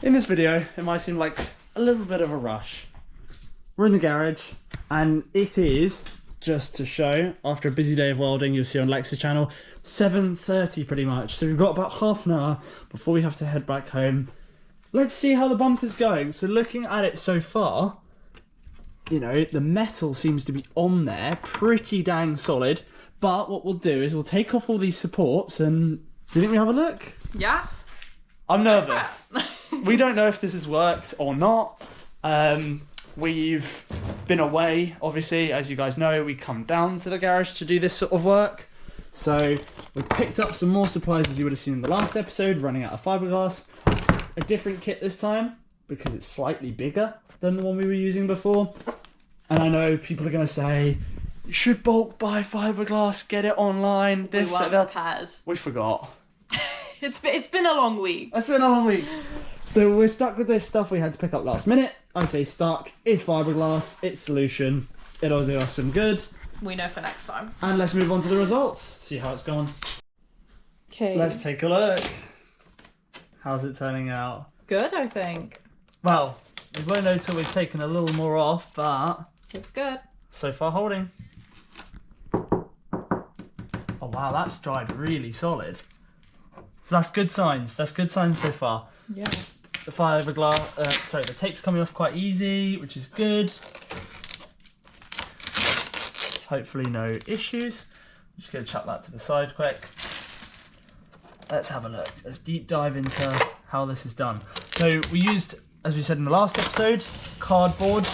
In this video, it might seem like a little bit of a rush. We're in the garage, and it is, just to show, after a busy day of welding, you'll see on Lex's channel, 7:30 pretty much. So we've got about half an hour before we have to head back home. Let's see how the bumper's going. So looking at it so far, you know, the metal seems to be on there, pretty dang solid. But what we'll do is we'll take off all these supports and... Do you think we have a look? Yeah. I'm nervous. We don't know if this has worked or not. We've been away, obviously, as you guys know. We come down to the garage to do this sort of work. So we've picked up some more supplies, as you would have seen in the last episode, running out of fiberglass. A different kit this time, because it's slightly bigger than the one we were using before. And I know people are going to say, you should bulk buy fiberglass, get it online. We weren't prepared. We forgot. It's been a long week. It's been a long week. So we're stuck with this stuff we had to pick up last minute. I say stuck. It's fiberglass. It's solution. It'll do us some good. We know for next time. And let's move on to the results. See how it's gone. Okay. Let's take a look. How's it turning out? Good, I think. Well, we won't know till we've taken a little more off, but... Looks good. So far holding. Oh wow, that's dried really solid. So that's good signs. That's good signs so far. Yeah. The the tape's coming off quite easy, which is good. Hopefully no issues. I'm just going to chuck that to the side quick. Let's have a look. Let's deep dive into how this is done. So we used, as we said in the last episode, cardboard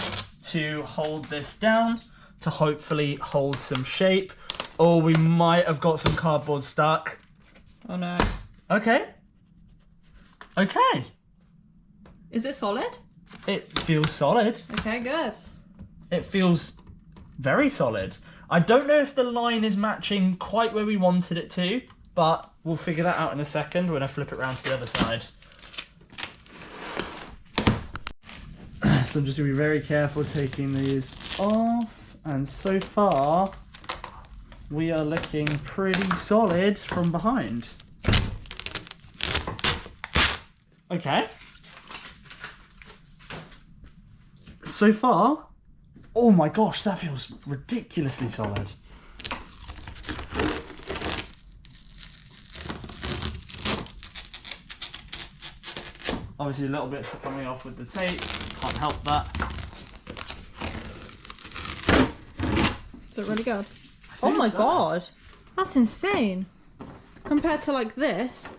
to hold this down, to hopefully hold some shape. Or we might have got some cardboard stuck. Oh no. Okay. Okay. Is it solid? It feels solid. Okay, good. It feels very solid. I don't know if the line is matching quite where we wanted it to, but we'll figure that out in a second when I flip it around to the other side. So I'm just going to be very careful taking these off. And so far, we are looking pretty solid from behind. Okay. So far, oh my gosh, that feels ridiculously solid. Obviously, little bits are coming off with the tape. Can't help that. Is it really good? Oh my god. That's insane. Compared to like this.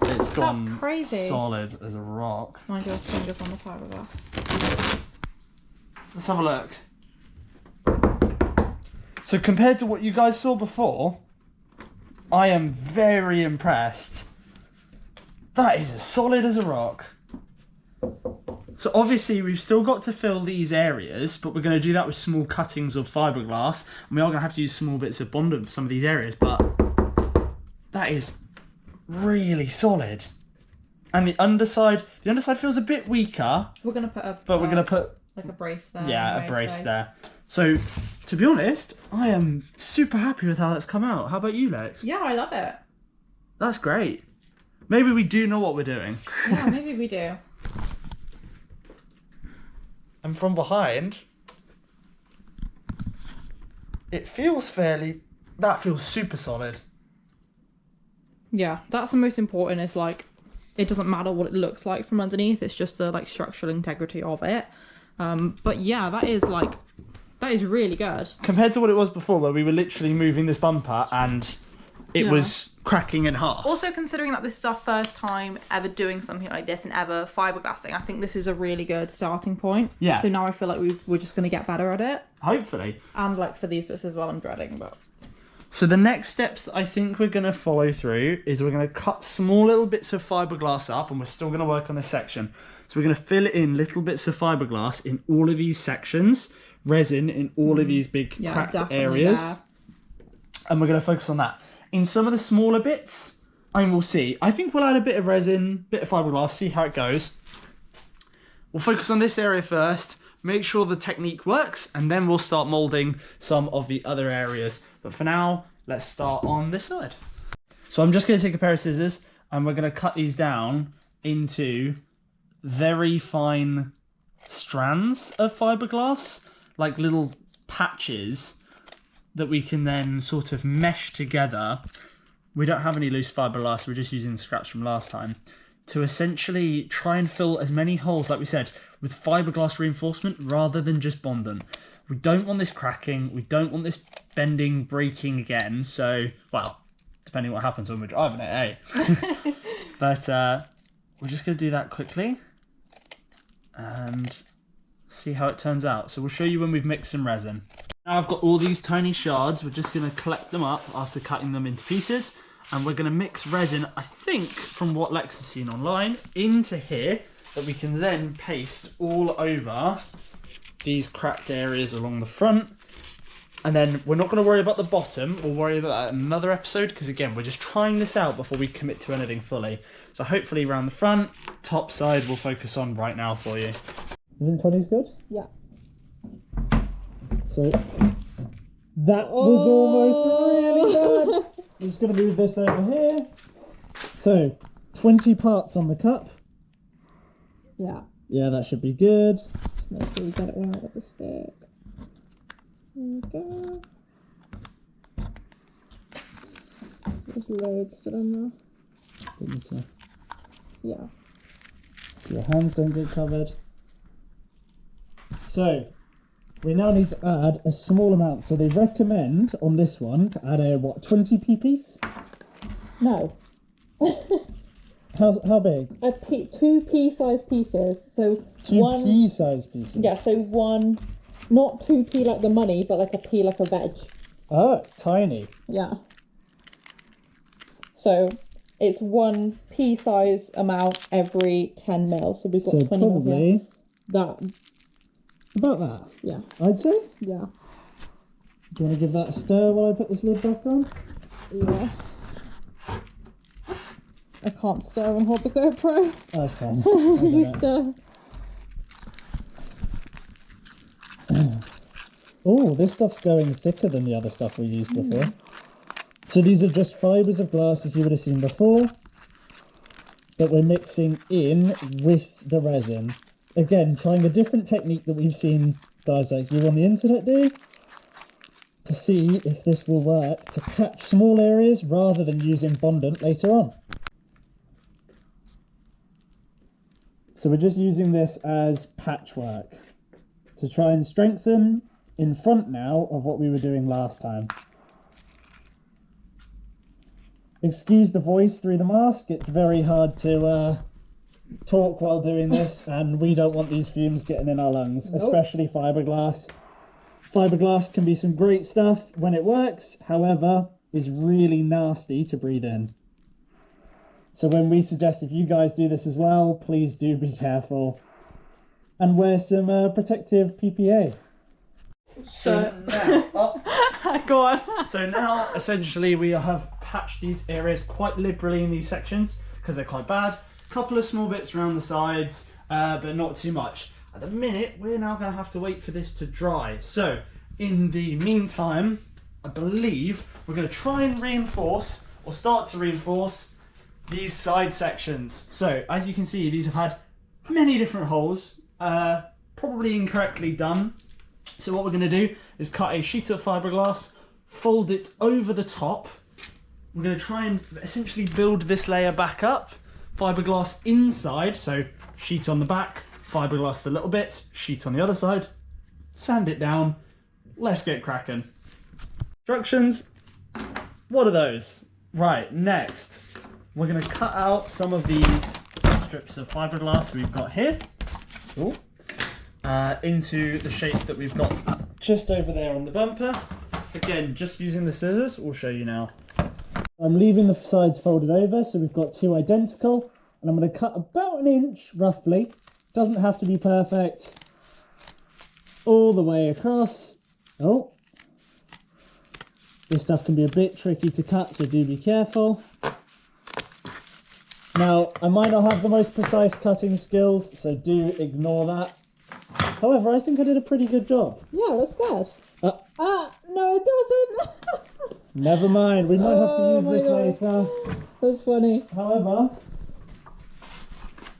It's gone That's crazy. solid as a rock. Mind your fingers on the fiberglass. Let's have a look. So compared to what you guys saw before, I am very impressed. That is as solid as a rock. So obviously we've still got to fill these areas, but we're going to do that with small cuttings of fiberglass. And we are going to have to use small bits of Bondo for some of these areas, but that is really solid. And the underside feels a bit weaker. We're going to put we're going to put like a brace there. Yeah, anyway, a brace there. So, to be honest, I am super happy with how that's come out. How about you, Lex? Yeah, I love it. That's great. Maybe we do know what we're doing. Yeah, maybe we do. And from behind, it feels that feels super solid. Yeah, that's the most important, is like, it doesn't matter what it looks like from underneath, it's just the like structural integrity of it. But yeah, that is really good. Compared to what it was before, where we were literally moving this bumper and it was cracking in half. Also, considering that this is our first time ever doing something like this and ever fiberglassing, I think this is a really good starting point. Yeah. So now I feel like we're just going to get better at it. Hopefully. And like for these bits as well, I'm dreading, but... So the next steps that I think we're going to follow through is we're going to cut small little bits of fiberglass up, and we're still going to work on this section. So we're going to fill in little bits of fiberglass in all of these sections, resin in all of these big cracked areas. There. And we're going to focus on that. In some of the smaller bits, I mean, we'll see. I think we'll add a bit of resin, bit of fiberglass, see how it goes. We'll focus on this area first, make sure the technique works, and then we'll start moulding some of the other areas. But for now, let's start on this side. So I'm just going to take a pair of scissors and we're going to cut these down into very fine strands of fiberglass, like little patches that we can then sort of mesh together. We don't have any loose fiberglass, we're just using the scraps from last time, to essentially try and fill as many holes, like we said, with fiberglass reinforcement rather than just bondant. We don't want this cracking, we don't want this bending, breaking again, so, well, depending what happens when we're driving it, eh? But we're just going to do that quickly and see how it turns out. So we'll show you when we've mixed some resin. Now I've got all these tiny shards, we're just going to collect them up after cutting them into pieces, and we're going to mix resin, I think, from what Lex has seen online, into here, that we can then paste all over these cracked areas along the front. And then we're not going to worry about the bottom, we'll worry about that in another episode, because again, we're just trying this out before we commit to anything fully. So hopefully around the front, top side we'll focus on right now for you. You think 20's good? Yeah. So that was almost really bad. I'm just going to move this over here. So 20 parts on the cup. Yeah. Yeah, that should be good. Make sure you get it right with the stick. Okay. There's loads still in there. Yeah. So your hands don't get covered. So we now need to add a small amount. So they recommend on this one to add a 20p piece? No. How big? Two pea-sized pieces. So Two pea-sized pieces? Yeah, so one, not 2p like the money, but like a pea like a veg. Oh, tiny. Yeah. So it's one pea-size amount every 10 mil. So we've got 20 mil probably here. That. About that? Yeah. I'd say? Yeah. Do you want to give that a stir while I put this lid back on? Yeah. I can't stir and hold the GoPro. That's fine. You stir. Oh, this stuff's going thicker than the other stuff we used before. So these are just fibres of glass as you would have seen before, that we're mixing in with the resin. Again, trying a different technique that we've seen guys like you on the internet do, to see if this will work to patch small areas rather than using bondant later on. So we're just using this as patchwork to try and strengthen in front now of what we were doing last time. Excuse the voice through the mask, it's very hard to talk while doing this, and we don't want these fumes getting in our lungs. Nope. Especially fiberglass. Fiberglass can be some great stuff when it works, however, is really nasty to breathe in. So when we suggest if you guys do this as well, please do be careful and wear some protective PPE. So now, go on. So now essentially we have patched these areas quite liberally in these sections because they're quite bad. Couple of small bits around the sides, but not too much. At the minute, we're now going to have to wait for this to dry. So in the meantime, I believe we're going to try and reinforce, or start to reinforce, these side sections. So as you can see, these have had many different holes, probably incorrectly done. So what we're going to do is cut a sheet of fiberglass, fold it over the top. We're going to try and essentially build this layer back up. Fiberglass inside, so sheet on the back, fiberglass the little bits, sheet on the other side, sand it down. Let's get cracking. Instructions, what are those? Right, next, we're going to cut out some of these strips of fiberglass we've got here. Ooh. Into the shape that we've got just over there on the bumper. Again, just using the scissors, we'll show you now. I'm leaving the sides folded over, so we've got two identical, and I'm going to cut about 1 inch, roughly. Doesn't have to be perfect. All the way across. Oh. This stuff can be a bit tricky to cut, so do be careful. Now, I might not have the most precise cutting skills, so do ignore that. However, I think I did a pretty good job. Yeah, that's good. No, it doesn't. Never mind, we might have to use this later. That's funny. However,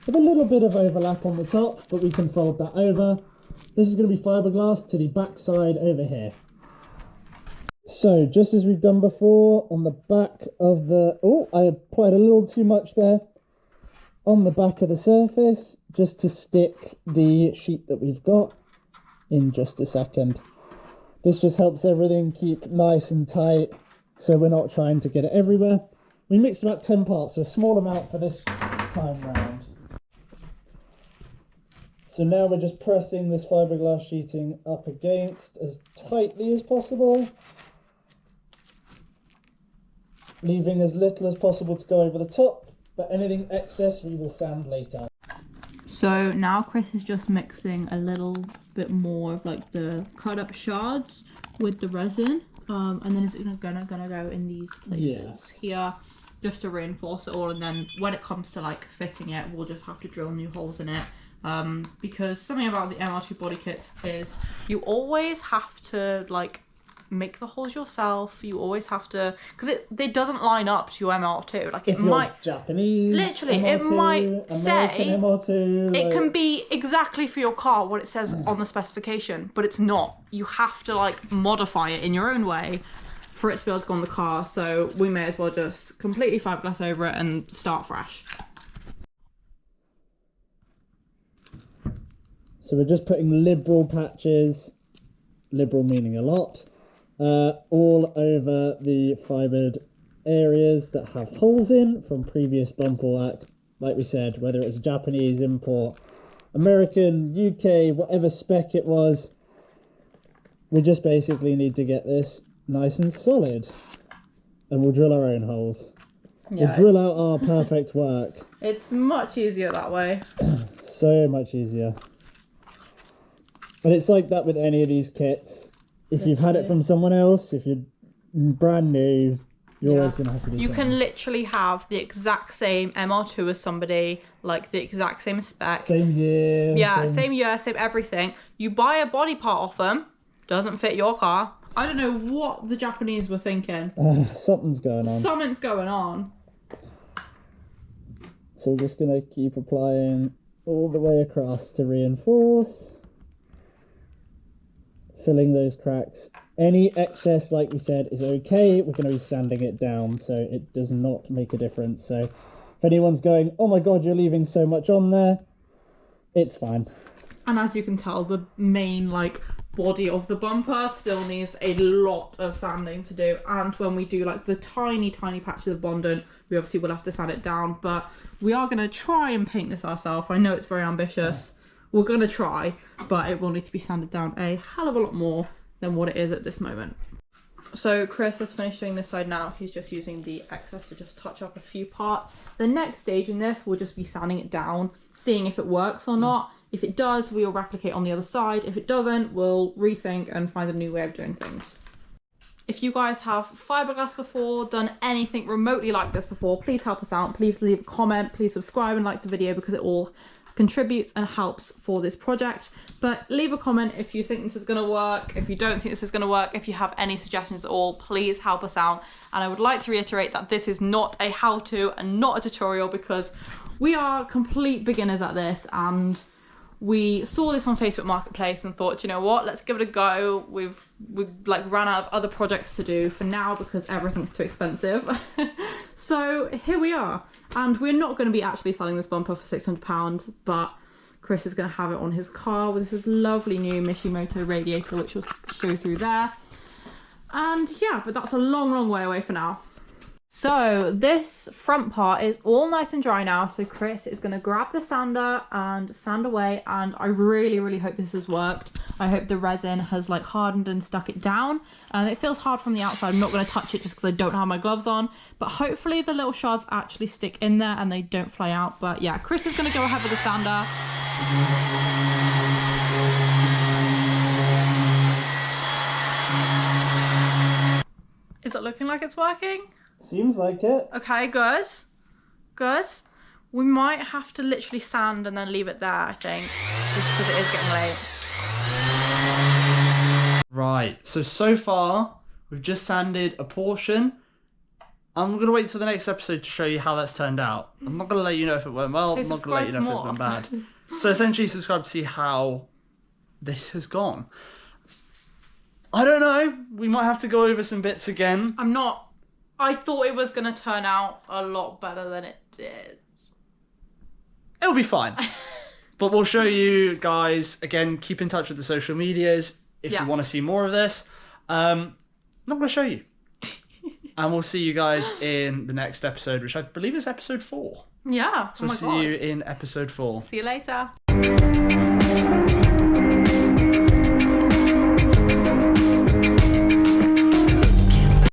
with a little bit of overlap on the top, but we can fold that over. This is going to be fiberglass to the back side over here. So just as we've done before, on the back of the, oh, I applied a little too much there, on the back of the surface, just to stick the sheet that we've got in just a second. This just helps everything keep nice and tight, so we're not trying to get it everywhere. We mixed about 10 parts, so a small amount for this time round. So now we're just pressing this fiberglass sheeting up against as tightly as possible, leaving as little as possible to go over the top, but anything excess we will sand later. So now Chris is just mixing a little bit more of like the cut up shards with the resin, and then it's gonna go in these places here just to reinforce it all, and then when it comes to like fitting it, we'll just have to drill new holes in it. Because something about the MR2 body kits is you always have to like make the holes yourself. You always have to, because it doesn't line up to your MR2. Like if it might Japanese, literally MR2, it might American say MR2, it can be exactly for your car what it says on the specification, but it's not. You have to like modify it in your own way for it to be able to go on the car. So we may as well just completely fiberglass over it and start fresh. So we're just putting liberal patches, liberal meaning a lot, all over the fibered areas that have holes in from previous bumper work. Like we said, whether it's Japanese import, American, UK, whatever spec it was, we just basically need to get this nice and solid, and we'll drill our own holes. Yeah, we'll drill out our perfect work. It's much easier that way. So much easier. And it's like that with any of these kits. If you've had it from someone else, if you're brand new, you're always going to have to do You something. can literally have the exact same MR2 as somebody, like the exact same spec. Same year. Yeah, same year, same everything. You buy a body part off them, doesn't fit your car. I don't know what the Japanese were thinking. Something's going on. Something's going on. So we're just going to keep applying all the way across to reinforce. Filling those cracks. Any excess, like we said, is okay. We're going to be sanding it down, so it does not make a difference. So if anyone's going, oh my god, you're leaving so much on there, it's fine. And as you can tell, the main like body of the bumper still needs a lot of sanding to do. And when we do like the tiny patches of Bondant, we obviously will have to sand it down. But we are going to try and paint this ourselves. I know it's very ambitious. We're going to try, but it will need to be sanded down a hell of a lot more than what it is at this moment. So Chris is finished doing this side now. He's just using the excess to just touch up a few parts. The next stage in this will just be sanding it down, seeing if it works or not. If it does, we'll replicate on the other side. If it doesn't, we'll rethink and find a new way of doing things. If you guys have fiberglass before, done anything remotely like this before, please help us out. Please leave a comment, please subscribe and like the video, because it all contributes and helps for this project. But leave a comment if you think this is going to work, if you don't think this is going to work, if you have any suggestions at all, please help us out. And I would like to reiterate that this is not a how-to and not a tutorial, because we are complete beginners at this, and we saw this on Facebook Marketplace and thought, you know what, let's give it a go. We've like ran out of other projects to do for now because everything's too expensive. So here we are, and we're not going to be actually selling this bumper for £600, but Chris is going to have it on his car with this lovely new Mishimoto radiator, which will show through there. And yeah, but that's a long way away for now. So this front part is all nice and dry now, so Chris is going to grab the sander and sand away, and I really hope this has worked. I hope the resin has like hardened and stuck it down, and it feels hard from the outside. I'm not going to touch it just because I don't have my gloves on, but hopefully the little shards actually stick in there and they don't fly out. But yeah, Chris is going to go ahead with the sander. Is it looking like it's working? Seems like it. Okay, good. We might have to literally sand and then leave it there, I think, just because it is getting late. Right, so far we've just sanded a portion I'm going to wait till the next episode to show you how that's turned out. I'm not going to let you know if it went well. So I'm not going to let you know if it's went bad. So essentially subscribe to see how this has gone. I don't know. We might have to go over some bits again. I thought it was going to turn out a lot better than it did. It'll be fine. But we'll show you guys, again, keep in touch with the social medias if you want to see more of this. I'm not going to show you. And we'll see you guys in the next episode, which I believe is episode 4. Yeah. So we'll see you in episode 4. See you later.